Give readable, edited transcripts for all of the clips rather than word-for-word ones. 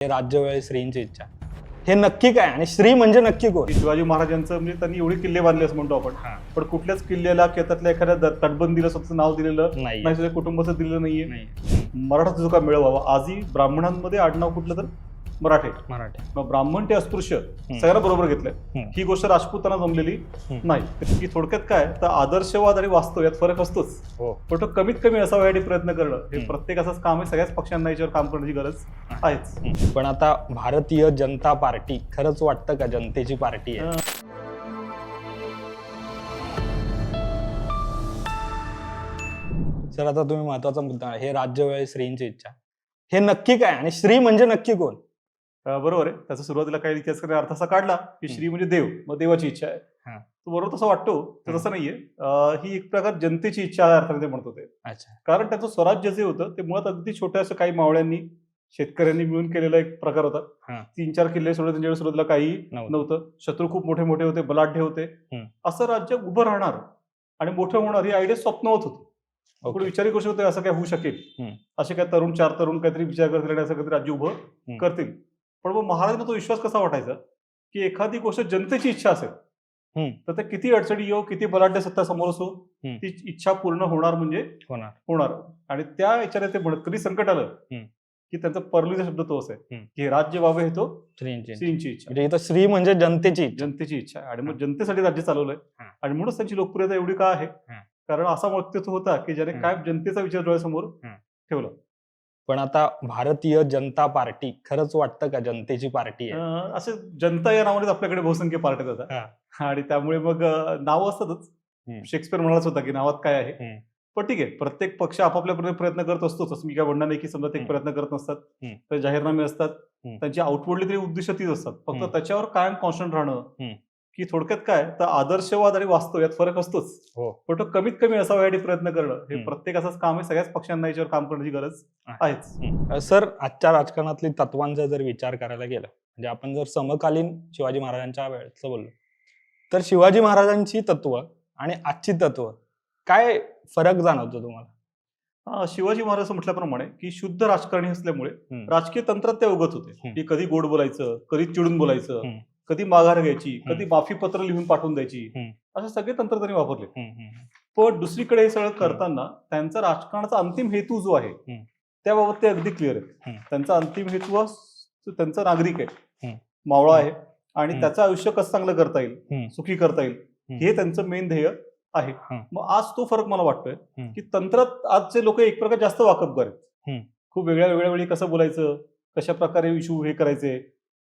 हे राज्यवेळी श्रींची इच्छा. हे नक्की काय आणि श्री म्हणजे नक्की कोण? शिवाजी महाराजांचं म्हणजे त्यांनी एवढे किल्ले बांधले असं म्हणतो आपण, पण कुठल्याच किल्ल्याला किंवा त्यातल्या एखाद्या तटबंदीला स्वतःचं नाव दिलेलं नाही. नाही, त्याच्या कुटुंबाचं दिलेलं नाहीये. मराठाचा जो का मेळ व्हावा, आजही ब्राह्मणांमध्ये आडनाव कुठलं तर मराठे. मग ब्राह्मण ते अस्पृश्य सगळ्यांना बरोबर घेतलंय. ही गोष्ट राजपूतांना जमलेली नाही. की थोडक्यात काय तर आदर्शवाद आणि वास्तव यात फरक असतोच, पण तो कमीत कमी असावा यासाठी प्रयत्न करणं हे प्रत्येकाचंच काम आहे. सगळ्याच पक्षांना याच्यावर काम करण्याची गरज आहेच. पण आता भारतीय जनता पार्टी खरंच वाटतं का जनतेची पार्टी आहे? सर, आता तुम्ही महत्वाचा मुद्दा, हे राज्यवेळी श्रींची इच्छा, हे नक्की काय आणि श्री म्हणजे नक्की कोण? बरोबर आहे. त्याचा सुरुवातीला काही इतिहासकार अर्थ असा काढला की श्री म्हणजे देव, मग देवाची इच्छा आहे. तो बरोबर तसं वाटतो, तर तसं नाहीये. ही एक प्रकार जनतेची इच्छा आहे अर्थाने ते म्हणतो ते. अच्छा. कारण त्याचं स्वराज्य जे होतं ते मुळात अगदी छोट्या असं काही मावळ्यांनी शेतकऱ्यांनी मिळून केलेला एक प्रकार होता. 3-4 किल्ले सोडले, त्यांच्याकडे सुरुवातीला काही नव्हतं. शत्रू खूप मोठे मोठे होते, बलाढ्य होते. असं राज्य उभं राहणार आणि मोठं होणार ही आयडिया स्वप्नवत होती. पुढे विचारही करू शकतो असं काय होऊ शकेल, असे काय 4 तरुण काहीतरी विचार करतील आणि असं काहीतरी राज्य उभं करतील. पण मग महाराजांना तो विश्वास कसा वाटायचा की एखादी गोष्ट जनतेची इच्छा असेल तर ते किती अडचणी येऊ, किती बलाढ्य सत्ता समोर असो, ती इच्छा पूर्ण होणार म्हणजे होणार. आणि त्या याच्याने ते म्हणत कधी संकट आलं की त्यांचा परलीचा शब्द तो असा आहे की राज्य व्हावे हे तो श्रींची इच्छा. म्हणजे इथं श्री म्हणजे जनतेची इच्छा. आणि मग जनतेसाठी राज्य चालवलंय आणि म्हणूनच त्यांची लोकप्रियता एवढी का आहे, कारण असा व्यक्तित्व होता की ज्याने काय जनतेचा विचार डोळ्यासमोर ठेवला. पण आता भारतीय जनता पार्टी खरंच वाटतं का जनतेची पार्टी आहे? असं जनता या नावानेच आपल्याकडे बहुसंख्य पार्ट्या होतात आणि त्यामुळे मग नाव असतातच. शेक्सपियर म्हणालाच होता की नावात काय आहे. पण ठीक आहे, प्रत्येक पक्ष आपापल्या प्रयत्न करत असतोच, असं मी काय म्हणणार नाही की समजा ते प्रयत्न करत नसतात. तर जाहीरनामे असतात, त्यांची आउटवर्डली तरी उद्दिष्ट तीच असतात. फक्त त्याच्यावर कायम कॉन्स्टंट राहणं, की थोडक्यात काय तर आदर्शवाद आणि वास्तव यात फरक असतोच, पण तो कमीत कमी असावा यासाठी प्रयत्न करणं हे प्रत्येकाचंच काम आहे. सगळ्याच पक्षांना याच्यावर काम करण्याची गरज आहेच. सर, आजच्या राजकारणातली तत्वांचा जर विचार करायला गेला, म्हणजे आपण जर समकालीन शिवाजी महाराजांच्या वेळेचं बोललो, तर शिवाजी महाराजांची तत्व आणि आजची तत्व काय फरक जाणवतो तुम्हाला? शिवाजी महाराज म्हटल्याप्रमाणे की शुद्ध राजकारणी असल्यामुळे राजकीय तंत्रात ते अवगत होते की कधी गोड बोलायचं, कधी चिडून बोलायचं, कधी माघार घ्यायची, कधी माफी पत्र लिहून पाठवून द्यायची, असे सगळे तंत्र त्यांनी वापरले. पण दुसरीकडे हे सगळं करताना त्यांचा राजकारणाचा अंतिम हेतू जो आहे त्याबाबत ते अगदी क्लिअर आहे. त्यांचा अंतिम हेतू त्यांचा नागरिक आहे, मावळा आहे आणि त्याचं आयुष्य कसं चांगलं करता येईल, सुखी करता येईल, हे त्यांचं मेन ध्येय आहे. मग आज तो फरक मला वाटतोय की तंत्रात आजचे लोक एक प्रकार जास्त वाकबगार आहेत. खूप वेगळ्या वेळी कसं बोलायचं, कशा प्रकारे इश्यू हे करायचे,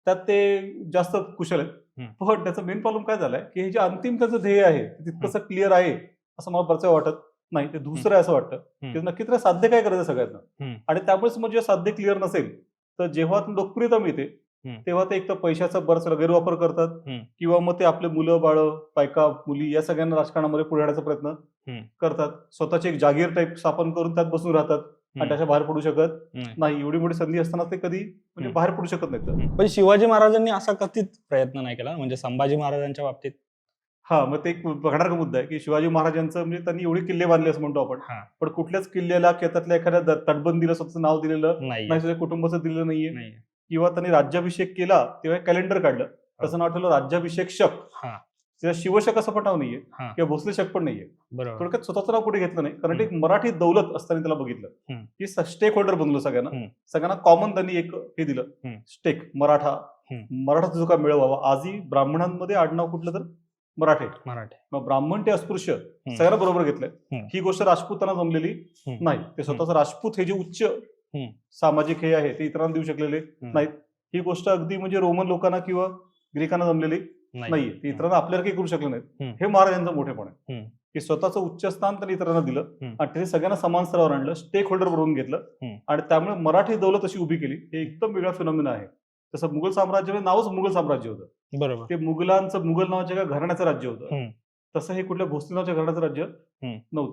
त्यात ते जास्त कुशल आहेत. पण त्याचा मेन प्रॉब्लेम काय झालाय की हे जे अंतिम त्याचं ध्येय आहे तितकंसं क्लिअर आहे असं मला बरंच वाटत नाही. ते दुसरं आहे असं वाटतं की नक्की तर साध्य काय करायचं सगळ्यांना. आणि त्यामुळेच मग जेव्हा साध्य क्लिअर नसेल तर जेव्हा लोकप्रियता मिळते तेव्हा ते एक तर पैशाचा बराच गैरवापर करतात किंवा मग ते आपले मुलं बाळ बायका मुली या सगळ्यांना राजकारणामध्ये पुढे येण्याचा प्रयत्न करतात. स्वतःची एक जागीर टाईप स्थापन करून त्यात बसून राहतात आणि त्याच्या बाहेर पडू शकत नाही. एवढी मोठी संधी असताना ते कधी म्हणजे बाहेर पडू शकत नाही. पण शिवाजी महाराजांनी असा कधीच प्रयत्न नाही केला, म्हणजे संभाजी महाराजांच्या बाबतीत. मग ते एक बघणारा मुद्दा आहे की शिवाजी महाराजांचं म्हणजे त्यांनी एवढे किल्ले बांधले असं म्हणतो आपण, पण कुठल्याच किल्ल्याला किंवा त्यातल्या एखाद्या तटबंदीला स्वतःचं नाव दिलेलं नाही, त्याच्या कुटुंबाचं दिलेलं नाहीये. किंवा त्यांनी राज्याभिषेक केला तेव्हा कॅलेंडर काढलं, त्याचं नाव ठेवलं राज्याभिषेक शक. त्याला शिवशक असं पण नाव नाहीये किंवा भोसले शक पण नाहीये. थोडक्यात स्वतःचं नाव कुठे घेतलं नाही, कारण एक मराठी दौलत असताना त्याला बघितलं की स्टेक होल्डर बनलो सगळ्यांना कॉमन त्यांनी एक हे दिलं स्टेक, मराठाचा जो का मेळ व्हावा. आजही ब्राह्मणांमध्ये आडनाव कुठलं तर मराठे. मग ब्राह्मण ते अस्पृश्य सगळ्यांना बरोबर घेतलंय. ही गोष्ट राजपूतांना जमलेली नाही. ते स्वतःचं राजपूत हे जे उच्च सामाजिक हे आहे ते इतरांना देऊ शकलेले नाहीत. ही गोष्ट अगदी म्हणजे रोमन लोकांना किंवा ग्रीकांना जमलेली नाहीये. ते इतरांना आपल्याला काही करू शकले नाहीत. हे महाराजांचं मोठेपण आहे की स्वतःचं उच्च स्थान त्यांनी इतरांना दिलं आणि ते सगळ्यांना समान स्तरावर आणलं, स्टेक होल्डर बनवून घेतलं आणि त्यामुळे मराठी दौलत अशी उभी केली. हे एकदम वेगळा फिनॉमिना आहे. तसं मुघल साम्राज्य नावच मुघल साम्राज्य होतं. बरोबर, ते मुघल नावाच्या घराण्याचं राज्य होतं. तसं हे कुठल्या भोसले नावाच्या घराण्याचं राज्य नव्हतं.